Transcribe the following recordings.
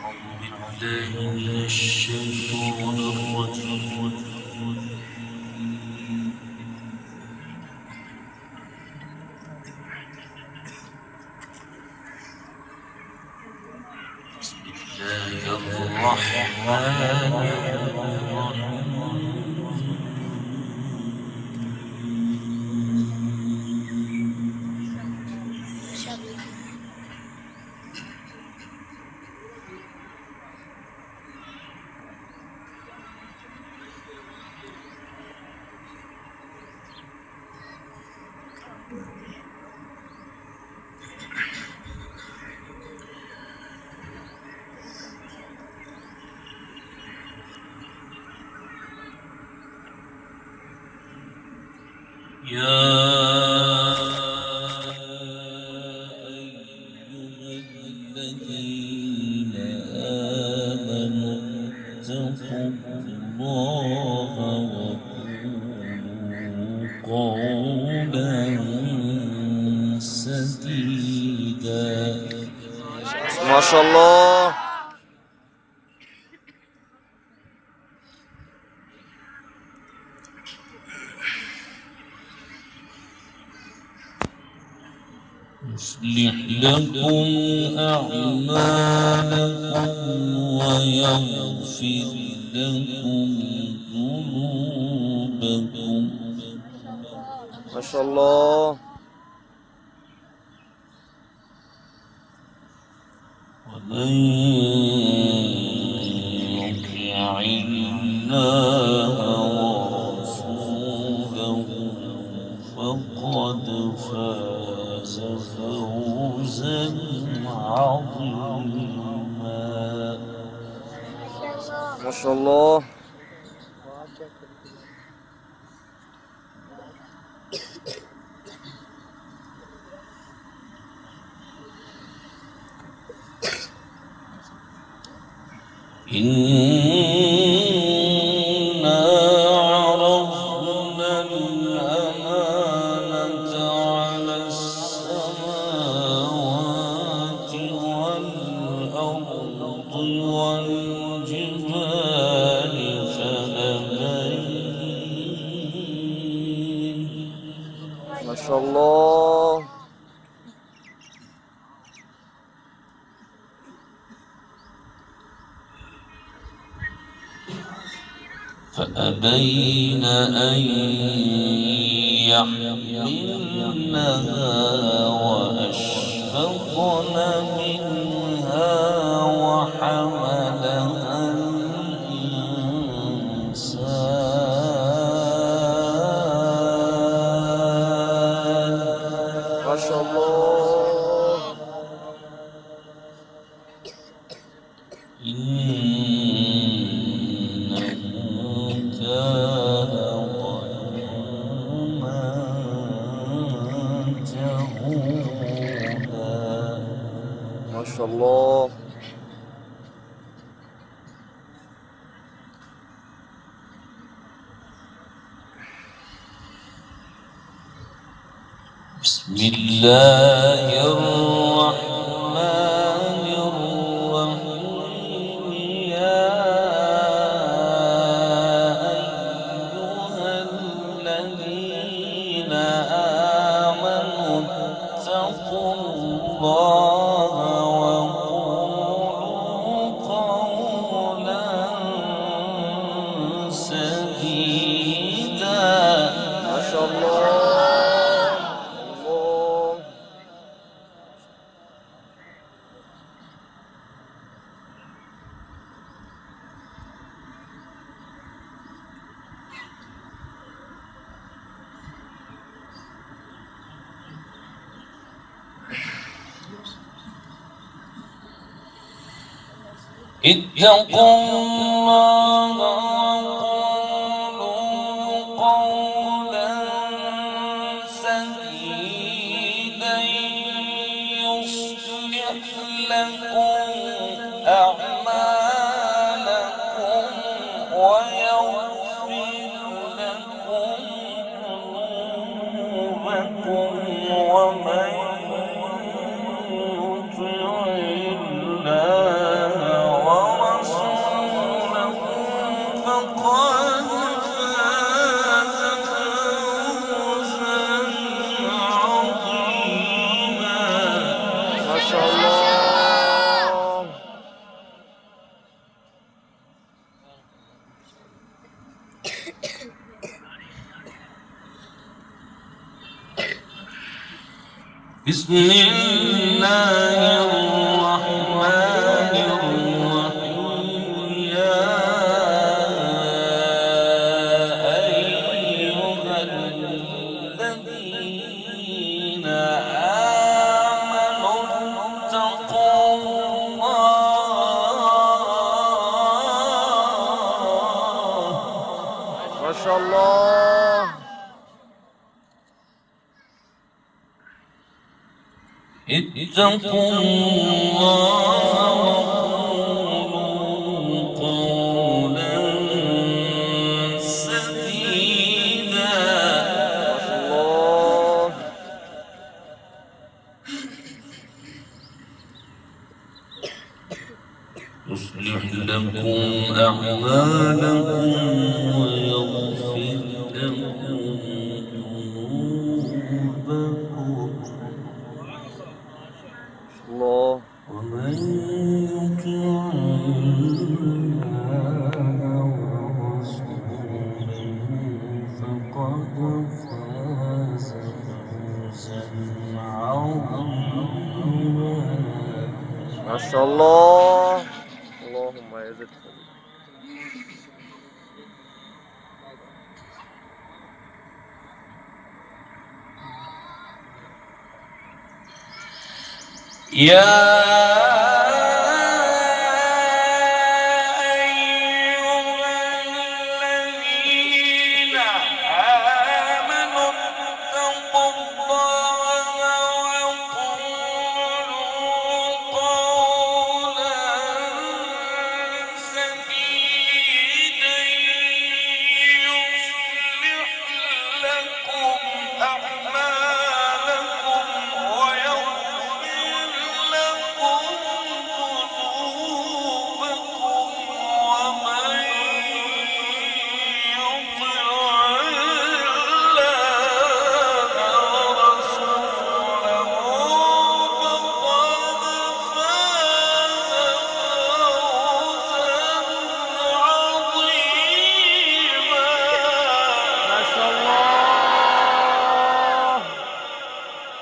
بالله من الشيطان الرجيم. بسم الله الرحمن الرحيم. يا أيها الذين آمنوا اتقوا الله وقولوا قولا سديدا. ما شاء الله. يصلح لكم أعمالكم ويغفر لكم ذنوبكم. ما شاء الله. ومن يطع الله ورسوله فقد فاز فوزا عظيما. ما شاء الله. إنا عرضنا الأمانة على السماوات والأرض والجبال فأبين. ما شاء الله. فأبين أن يحملنها وأشفقن منها وحملها الإنسان. ما شاء الله. كان ظلوما جهولا. ما شاء الله. بسم الله الرحمن الرحيم. يا أيها الذين آمنوا اتقوا الله وقولوا قولا سديدا. ما شاء الله. اتقوا الله وقولوا قولا سديدا يصلح لكم أعمالكم ويغفر لكم ذنوبكم. ومن يطع الله بسم الله الرحمن الرحيم يا أيها الذين آمنوا اتقوا الله ما شاء الله. اتقوا الله وقولوا قولا سديدا ما شاء الله. يصلح لكم أعمالكم ويغفر لكم ذنوبكم الله. ومن يطع الله ورسوله فقد فاز فوزا عظيما ما شاء الله. اللهم يزد فضلك. يا الذين آمنوا اتقوا الله وقولوا قولا سديدا يصلح لكم أعمالكم ويغفر لكم ذنوبكم ومن يطع الله ورسوله فقد فاز فوزا عظيما ما شاء الله.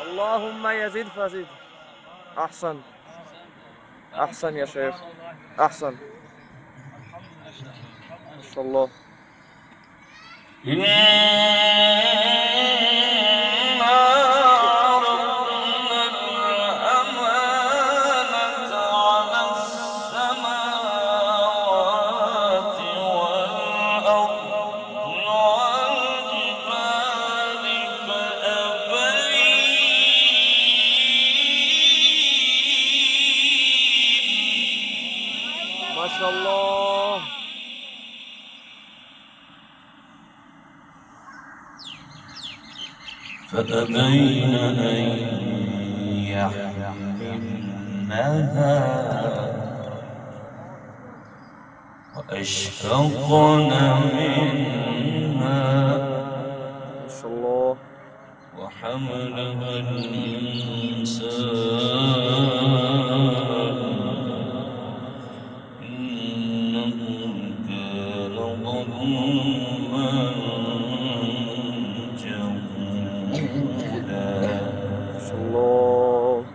اللهم يزيد فزيد. أحسن أحسن يا شيخ، أحسن ما شاء الله. إنا عرضنا الأمانة على السماوات والأرض والجبال فأبين ما شاء الله. فأبين أن يحملنها وأشفقن منها ما شاء الله. وحملها الإنسان إنه كان ظلوما جهولا ما شاء الله.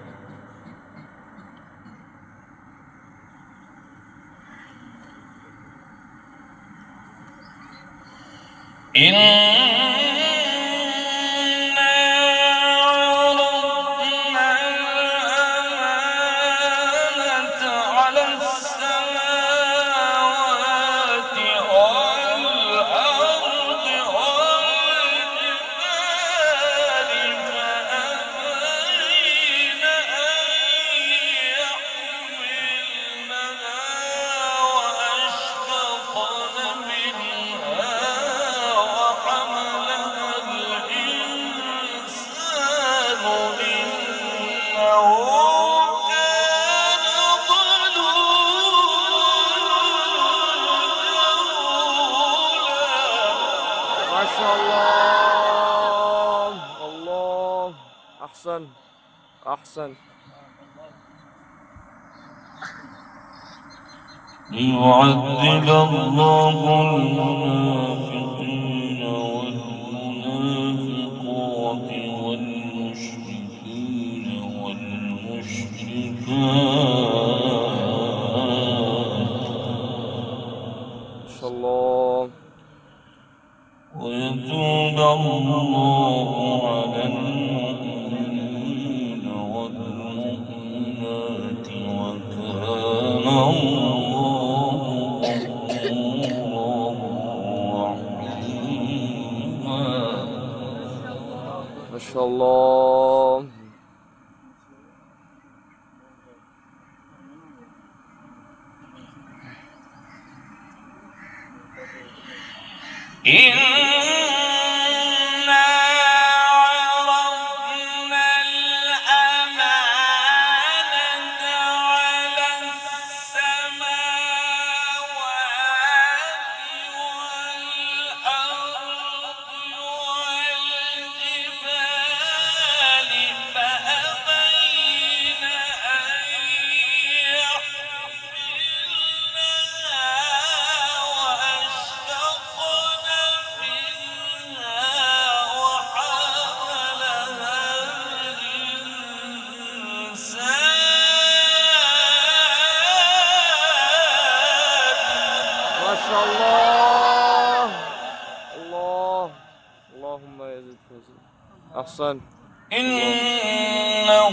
إنا عرضنا الأمانة على السماوات والأرض والجبال فأبين أن يحملنها وأشفقن منها وحملها الإنسان إنه كان ظلوما جهولا ما شاء الله. الله. أحسن أحسن. ليعذب الله المنافقين والمنافقات والمشركين الله على المؤمنين والمؤمنات وكان الله غفورا رحيما. ما شاء الله. إنا عرضنا الأمانة على السماوات والأرض والجبال فأبين أن يحملنها وأشفقن منها وحملها الإنسان. ما شاء الله. الله. اللهم يزد فوزي. أحسن. إنه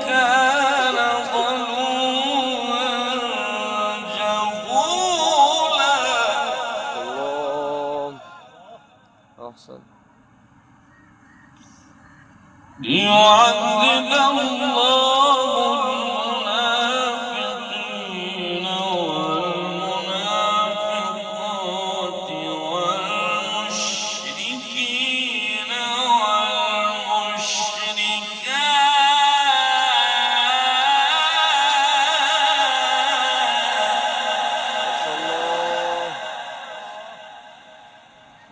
كان ظلوما جهولا. الله. أحسن. ليعذب الله المنافقين والمنافقات والمشركين والمشركات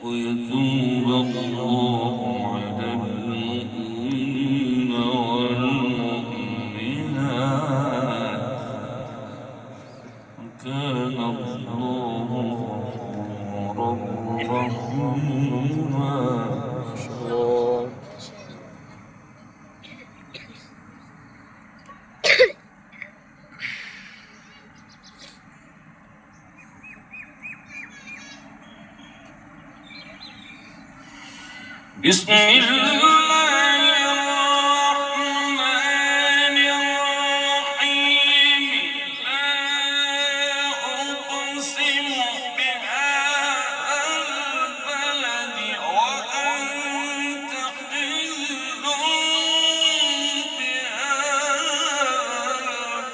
ويتوب الله على المؤمنين والمؤمنات وكان الله غفورا رحيما. ما شاء الله. بسم الله الرحمن الرحيم. لا أقسم بهذا البلد وأنت حل بهذا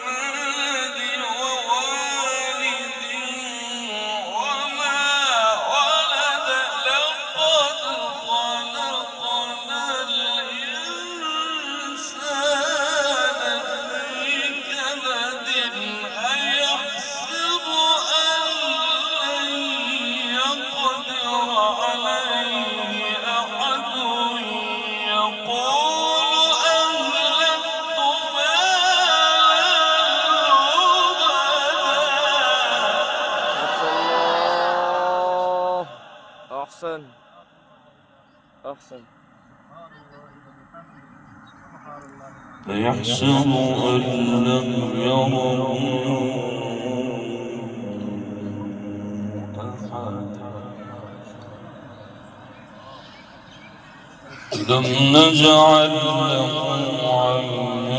البلد ووالد وما ولد. لقد خلقنا الإنسان في كبد. أيحسب أن لن يقدر عليه أحد. يقول أهلكت مالا لبدا. أحسن. أحسن. فيحسب أن لم يره أحد. لم نجعل له عينين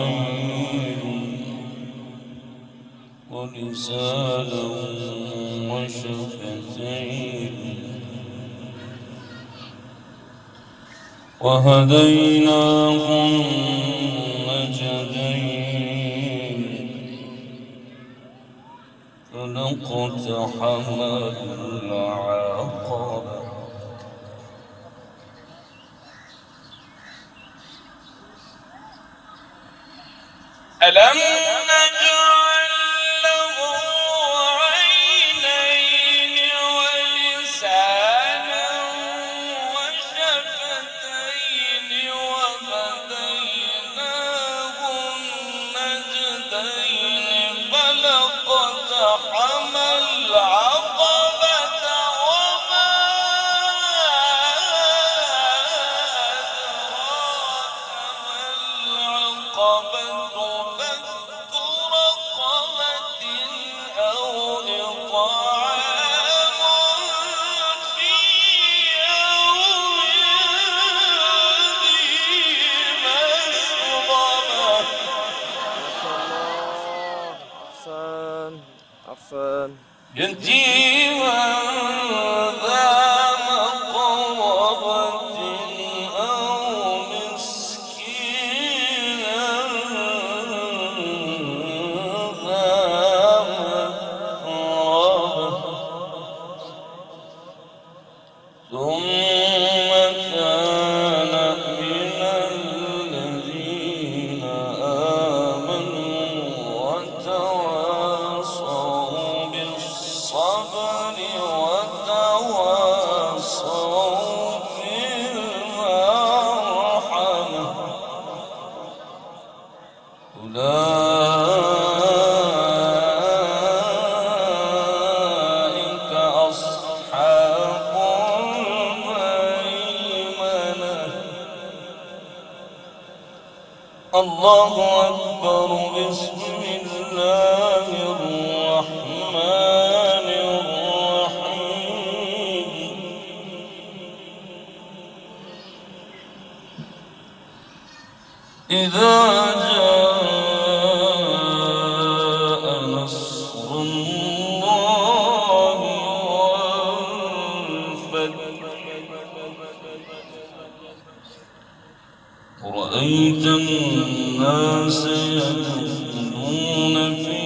ولسانا وشفتين وهديناه النجدين فلاقتحم العقبة. ألم نجعل له عينين ولسانا وشفتين وهديناه النجدين فلاقتحم العقبة وما أدراك ما العقبة. فك رقبة أو إطعام في يوم أحسن. يتيما ذا مقربة أو مسكينا ذا مقربة ثم كان من الذين آمنوا وتواصوا بالصبر وتواصوا بالمرحمة أولئك أصحاب الميمنة. الله أكبر. بسم الله الرحمن الرحيم. إذا جاء نصر الله والفتح ورأيت الناس يدخلون في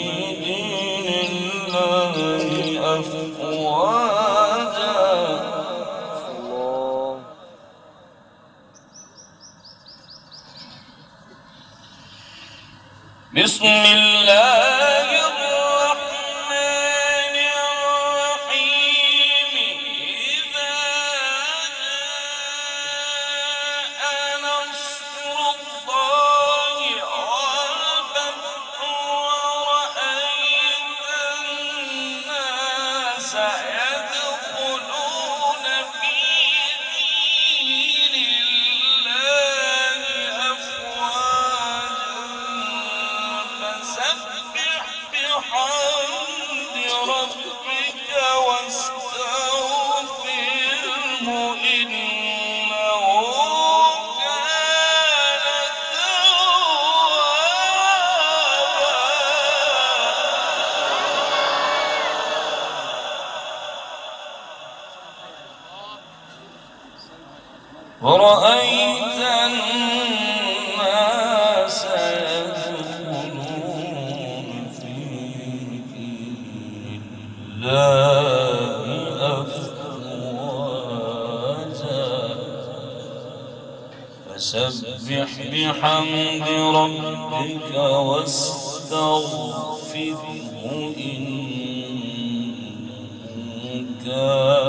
دين الله أفواجا. الله. بسم الله الرحمن الرحيم. إذا جاء نصر الله والفتح ورأيت الناس يدخلون في دين الله أفواجا فسبح بحمد ربك واستغفره إنه كان توابا. ورأيت الناس يدخلون في دين الله أفواجا فسبح بحمد ربك واستغفره إنه كان